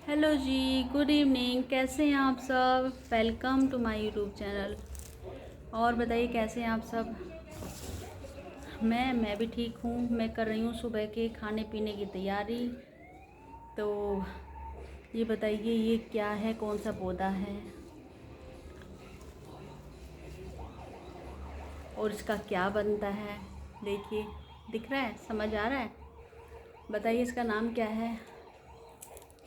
Hello जी, good evening. कैसे हैं आप सब? Welcome to my YouTube channel. और बताइए कैसे हैं आप सब? मैं भी ठीक हूँ। मैं कर रही हूँ सुबह के खाने पीने की तैयारी। तो ये बताइए ये क्या है, कौन सा पौधा है और इसका क्या बनता है? देखिए, दिख रहा है, समझ आ रहा है? बताइए इसका नाम क्या है?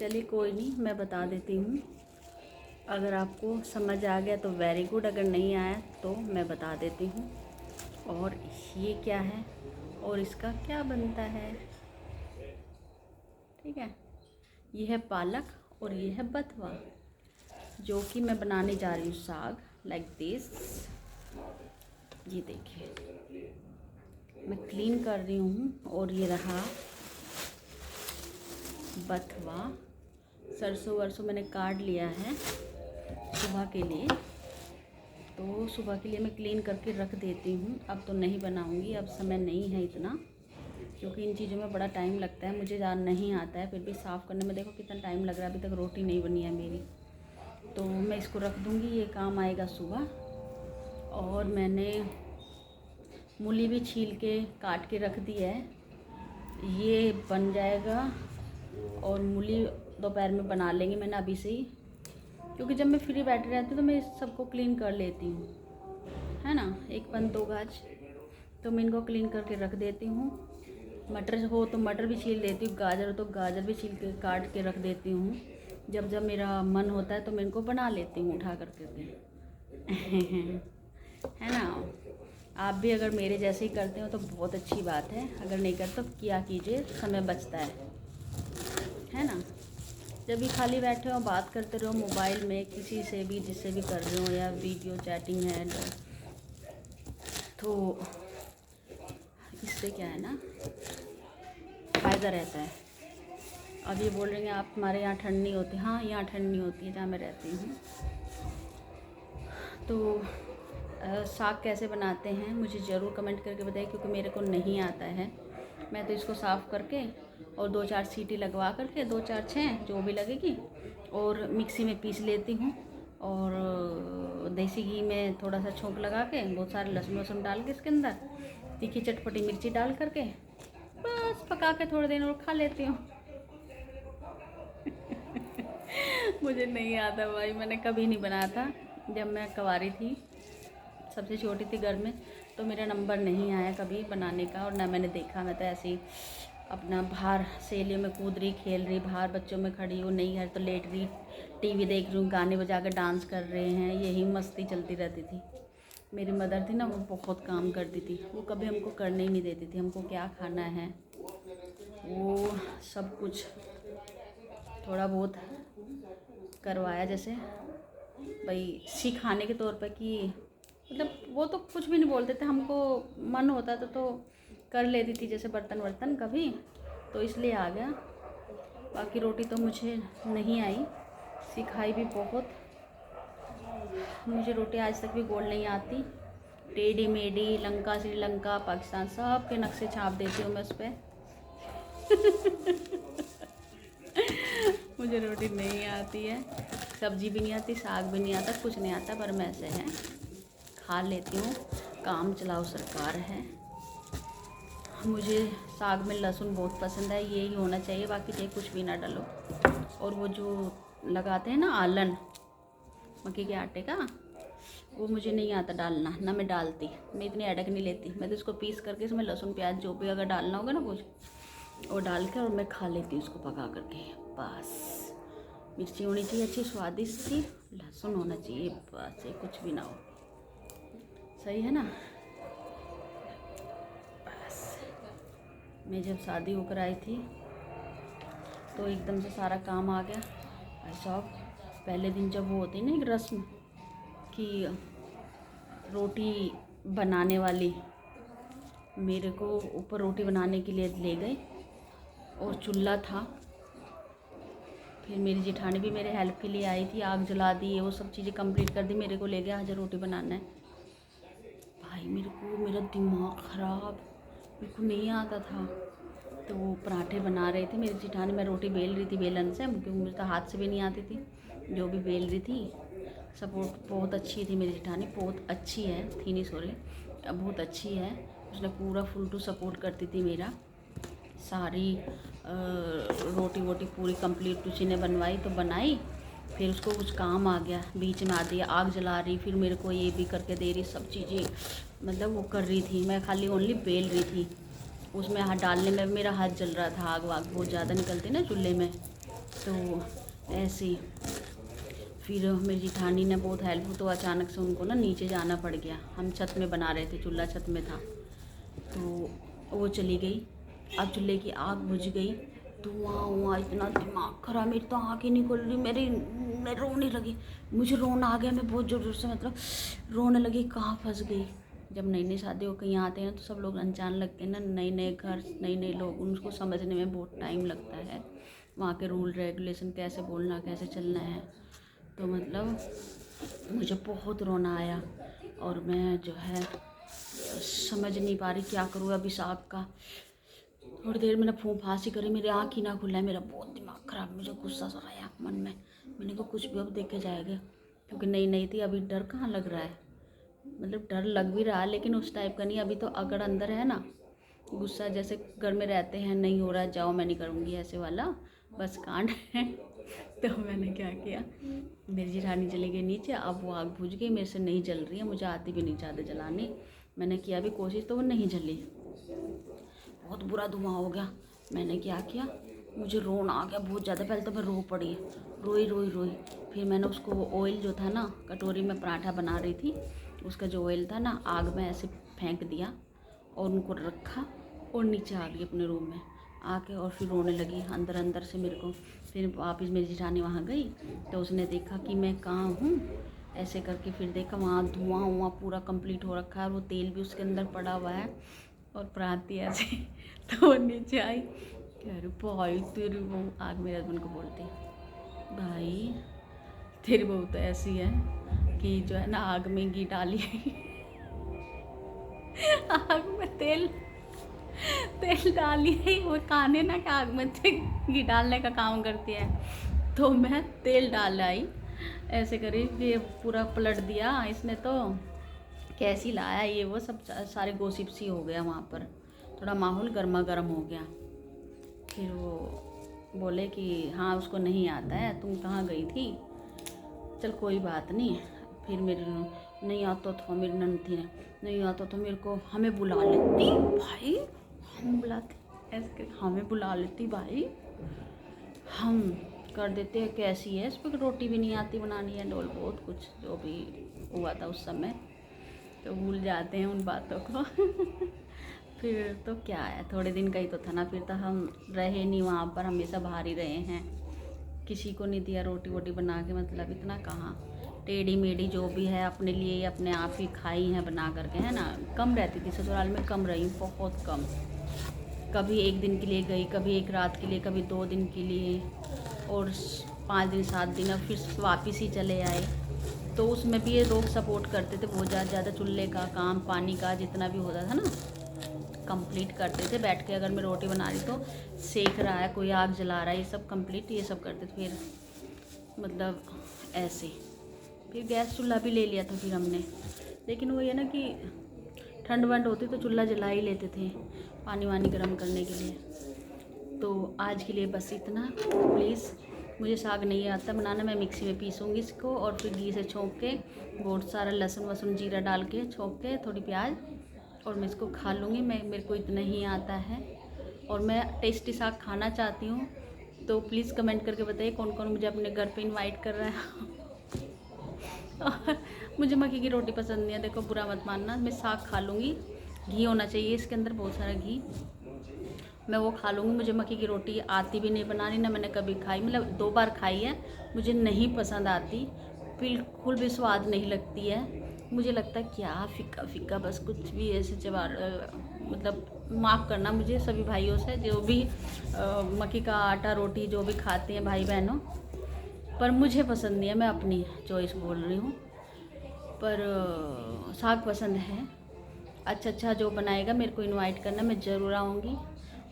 चलिए कोई नहीं, मैं बता देती हूँ। अगर आपको समझ आ गया तो वेरी गुड, अगर नहीं आया तो मैं बता देती हूँ। और ये क्या है और इसका क्या बनता है? ठीक है, ये है पालक और ये है बथुआ, जो कि मैं बनाने जा रही हूँ साग, लाइक दिस। ये देखिए, मैं क्लीन कर रही हूँ। और ये रहा बथुआ। सरसों वरसों मैंने काट लिया है सुबह के लिए, तो सुबह के लिए मैं क्लीन करके रख देती हूँ। अब तो नहीं बनाऊँगी, अब समय नहीं है इतना, क्योंकि इन चीज़ों में बड़ा टाइम लगता है। मुझे ज़्यादा नहीं आता है, फिर भी साफ़ करने में देखो कितना टाइम लग रहा है। अभी तक रोटी नहीं बनी है मेरी, तो मैं इसको रख दूँगी, ये काम आएगा सुबह। और मैंने मूली भी छील के काट के रख दी है, ये बन जाएगा। और मूली दोपहर में बना लेंगे मैंने अभी से ही, क्योंकि जब मैं फ्री बैठी रहती हूँ तो मैं इस सबको क्लीन कर लेती हूँ, है ना। एक पंत दो गाज, तो मैं इनको क्लीन करके रख देती हूँ। मटर हो तो मटर भी छील देती हूँ, गाजर हो तो गाजर भी छील के काट के रख देती हूँ। जब जब मेरा मन होता है तो मैं इनको बना लेती हूँ उठा करके है ना। आप भी अगर मेरे जैसे ही करते हो तो बहुत अच्छी बात है, अगर नहीं करते तो क्या कीजिए, समय बचता है ना। जब भी खाली बैठे हो बात करते रहो मोबाइल में किसी से भी, जिससे भी कर रहे हो, या वीडियो चैटिंग है, तो इससे क्या है ना, फ़ायदा रहता है। अब ये बोल रहे हैं आप हमारे यहाँ ठंड नहीं होती। हाँ, यहाँ ठंड नहीं होती है जहाँ मैं रहती हूँ। तो साग कैसे बनाते हैं मुझे ज़रूर कमेंट करके बताइए, क्योंकि मेरे को नहीं आता है। मैं तो इसको साफ़ करके और 2-4 सीटी लगवा करके, 2-4-6 जो भी लगेगी, और मिक्सी में पीस लेती हूँ। और देसी घी में थोड़ा सा छोंक लगा के, बहुत सारे लहसुन वसुन डाल के इसके अंदर तीखी चटपटी मिर्ची डाल करके बस पका के थोड़ी देर और खा लेती हूँ। मुझे नहीं आता भाई, मैंने कभी नहीं बनाया था। जब मैं कुंवारी थी, सबसे छोटी थी घर में, तो मेरा नंबर नहीं आया कभी बनाने का, और ना मैंने देखा। मैं तो ऐसे ही अपना बाहर सहेलियों में कूद रही, खेल रही, बाहर बच्चों में खड़ी हूँ, नहीं है तो लेट रही, टीवी देख रही हूँ, गाने बजा कर डांस कर रहे हैं, यही मस्ती चलती रहती थी। मेरी मदर थी ना, वो बहुत काम करती थी, वो कभी हमको करने ही नहीं देती थी। हमको क्या खाना है वो सब कुछ थोड़ा बहुत करवाया, जैसे भाई सिखाने के तौर पर, कि मतलब वो तो कुछ भी नहीं बोलते थे, हमको मन होता था तो कर लेती थी, जैसे बर्तन वर्तन कभी, तो इसलिए आ गया। बाकी रोटी तो मुझे नहीं आई, सिखाई भी बहुत। मुझे रोटी आज तक भी गोल नहीं आती, टेढ़ी मेढ़ी, लंका श्रीलंका पाकिस्तान सब के नक्शे छाप देती हूँ मैं उस पर। मुझे रोटी नहीं आती है, सब्जी भी नहीं आती, साग भी नहीं आता, कुछ नहीं आता, पर मैं ऐसे है खा लेती हूँ। काम चलाओ सरकार है। मुझे साग में लहसुन बहुत पसंद है, यही होना चाहिए, बाकी चाहे कुछ भी ना डालो। और वो जो लगाते हैं ना आलन मक्की के आटे का, वो मुझे नहीं आता डालना, ना मैं डालती, मैं इतनी अटक नहीं लेती। मैं तो इसको पीस करके इसमें लहसुन प्याज जो भी अगर डालना होगा ना कुछ, वो डाल के और मैं खा लेती हूँ उसको पका करके। बस मिर्ची होनी चाहिए अच्छी स्वादिष्ट सी, लहसुन होना चाहिए, बस ये कुछ भी ना हो, सही है ना। बस मैं जब शादी होकर आई थी तो एकदम से सारा काम आ गया भाई साहब। पहले दिन जब वो होती ना एक रस्म कि रोटी बनाने वाली, मेरे को ऊपर रोटी बनाने के लिए ले गए, और चूल्हा था। फिर मेरी जेठानी भी मेरे हेल्प के लिए आई थी, आग जला दी, वो सब चीज़ें कंप्लीट कर दी, मेरे को ले गया आज रोटी बनाना है। भाई मेरा दिमाग ख़राब, मेरे को नहीं आता था। तो वो पराठे बना रहे थे मेरी जेठानी। मैं रोटी बेल रही थी बेलन से, क्योंकि मुझे तो हाथ से भी नहीं आती थी। जो भी बेल रही थी, सपोर्ट बहुत अच्छी थी मेरी जेठानी, बहुत अच्छी है, थी नहीं सॉरी, बहुत अच्छी है। उसने पूरा फुल टू सपोर्ट करती थी मेरा। सारी रोटी वोटी पूरी कंप्लीट उसी ने बनवाई तो बनाई। फिर उसको कुछ काम आ गया, बीच में आती है आग जला रही, फिर मेरे को ये भी करके दे रही, सब चीज़ें मतलब वो कर रही थी। मैं खाली ओनली बेल रही थी। उसमें हाथ डालने में मेरा हाथ जल रहा था, आग वाग बहुत ज़्यादा निकलती ना चूल्हे में, तो ऐसे ही। फिर मेरी जेठानी ने बहुत हेल्प, तो अचानक से उनको ना नीचे जाना पड़ गया। हम छत में बना रहे थे, चूल्हा छत में था, तो वो चली गई। अब चूल्हे की आग बुझ गई, धुआं हुआ, इतना दिमाग खराब, मेरी तो आँख ही नहीं खुल रही, मैं रोने लगी, मुझे रोना आ गया। मैं बहुत ज़ोर ज़ोर से मतलब रोने लगी, कहाँ फंस गई। जब नई नई शादी हो कहीं आते हैं तो सब लोग अनजान लगते हैं ना, नए नए घर, नए नए लोग, उनको समझने में बहुत टाइम लगता है, वहाँ के रूल रेगुलेशन, कैसे बोलना कैसे चलना है। तो मतलब मुझे बहुत रोना आया, और मैं जो है समझ नहीं पा रही क्या करूँ अभी साग का। थोड़ी देर मैंने फांसी करी, मेरी आँख ही ना खुला है, मेरा बहुत दिमाग ख़राब, मुझे गुस्सा सा आया मन में। मैंने कहा कुछ भी अब देखे जाएगा, क्योंकि नई नई थी, अभी डर कहाँ लग रहा है, मतलब डर लग भी रहा है लेकिन उस टाइप का नहीं। अभी तो अगर अंदर है ना गुस्सा, जैसे घर में रहते हैं, नहीं हो रहा जाओ मैं नहीं करूँगी ऐसे वाला, बस कांड है। तो मैंने क्या किया, मेरी जेठानी चली गई नीचे, अब वो आग बुझ गई, मेरे से नहीं जल रही है, मुझे आती भी नहीं ज़्यादा जलाने। मैंने किया भी कोशिश तो वो नहीं जली, बहुत बुरा धुआं हो गया। मैंने क्या किया, मुझे रोना आ गया बहुत ज़्यादा। पहले तो मैं रो पड़ी, रोई रोई रोई। फिर मैंने उसको ऑयल जो था ना, कटोरी में पराठा बना रही थी, उसका जो ऑयल था ना, आग में ऐसे फेंक दिया और उनको रखा, और नीचे आ गई अपने रूम में आके, और फिर रोने लगी अंदर अंदर से मेरे को। फिर वापस मेरी जेठानी वहाँ गई तो उसने देखा कि मैं कहाँ हूँ, ऐसे करके फिर देखा वहाँ धुआं पूरा कंप्लीट हो रखा है, और वो तेल भी उसके अंदर पड़ा हुआ है, और पराती ऐसे। तो वो नीचे आई, कह रही भाई तेरी बहू, आग मेरे हस्बैंड को बोलती, भाई तेरी बहू तो ऐसी है कि जो है ना आग में घी डाली आग में तेल तेल डाली है, वो खाने ना कि आग में घी डालने का काम करती है। तो मैं तेल डाल आई, ऐसे करी, फिर पूरा पलट दिया इसने, तो कैसी लाया ये वो सब सारे गोसिप सी हो गया वहाँ पर, थोड़ा माहौल गर्मा गर्म हो गया। फिर वो बोले कि हाँ उसको नहीं आता है, तुम कहाँ गई थी, चल कोई बात नहीं। फिर मेरे नहीं आता था, मेरी नंद थी नहीं आता तो मेरे को, हमें बुला लेती भाई, हम बुलाते ऐसे, हमें बुला लेती भाई, हम कर देते हैं। कैसी है, इस पर रोटी भी नहीं आती बनानी है, डोल बहुत कुछ जो भी हुआ था उस समय, तो भूल जाते हैं उन बातों को। फिर तो क्या है, थोड़े दिन का ही तो था ना, फिर तो हम रहे नहीं वहाँ पर, हमेशा बाहर ही रहे हैं, किसी को नहीं दिया रोटी वोटी बना के, मतलब इतना कहाँ, टेढ़ी मेढ़ी जो भी है अपने लिए अपने आप ही खाई हैं बना करके, है ना। कम रहती थी ससुराल में, कम रही, बहुत कम, कभी एक दिन के लिए गई, कभी एक रात के लिए, कभी 2 दिन के लिए, और 5 दिन 7 दिन, और फिर वापस ही चले आए। तो उसमें भी ये लोग सपोर्ट करते थे बहुत ज़्यादा, चूल्हे का काम, पानी का जितना भी होता था ना कंप्लीट करते थे बैठ के। अगर मैं रोटी बना रही तो सेक रहा है, कोई आग जला रहा है, ये सब कंप्लीट ये सब करते थे। फिर मतलब ऐसे, फिर गैस चूल्हा भी ले लिया था फिर हमने, लेकिन वो ये ना कि ठंड वंड होती तो चूल्हा जला ही लेते थे पानी वानी गर्म करने के लिए। तो आज के लिए बस इतना। प्लीज़, मुझे साग नहीं आता बनाना, मैं मिक्सी में पीसूँगी इसको, और फिर घी से छोंक के बहुत सारा लहसुन वसुन जीरा डाल के छोंक के, थोड़ी प्याज, और मैं इसको खा लूँगी। मेरे को इतना ही आता है, और मैं टेस्टी साग खाना चाहती हूँ, तो प्लीज़ कमेंट करके बताइए कौन कौन मुझे अपने घर पे इनवाइट कर रहा है। और मुझे मक्की की रोटी पसंद नहीं है, देखो बुरा मत मानना, मैं साग खा लूँगी, घी होना चाहिए इसके अंदर, बहुत सारा घी, मैं वो खा लूँगी। मुझे मक्की की रोटी आती भी नहीं बनानी, ना मैंने कभी खाई, मतलब 2 बार खाई है, मुझे नहीं पसंद आती, बिल्कुल भी स्वाद नहीं लगती है। मुझे लगता है क्या फीका फीका, बस कुछ भी ऐसे चबा, मतलब माफ़ करना मुझे सभी भाइयों से जो भी मक्की का आटा रोटी जो भी खाते हैं भाई बहनों, पर मुझे पसंद नहीं है, मैं अपनी चॉइस बोल रही हूँ। पर साग पसंद है। अच्छा जो बनाएगा मेरे को इनवाइट करना, मैं ज़रूर आऊँगी।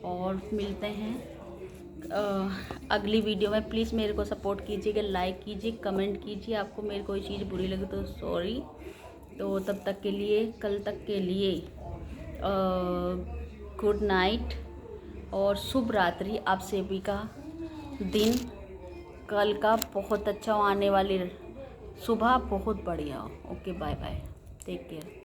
और मिलते हैं अगली वीडियो में। प्लीज़ मेरे को सपोर्ट कीजिएगा, लाइक कीजिए, कमेंट कीजिए। आपको मेरी कोई चीज़ बुरी लगे तो सॉरी। तो तब तक के लिए, कल तक के लिए गुड नाइट और शुभ रात्रि। आप सभी का दिन कल का बहुत अच्छा आने वाली सुबह बहुत बढ़िया। Okay, bye bye, take care.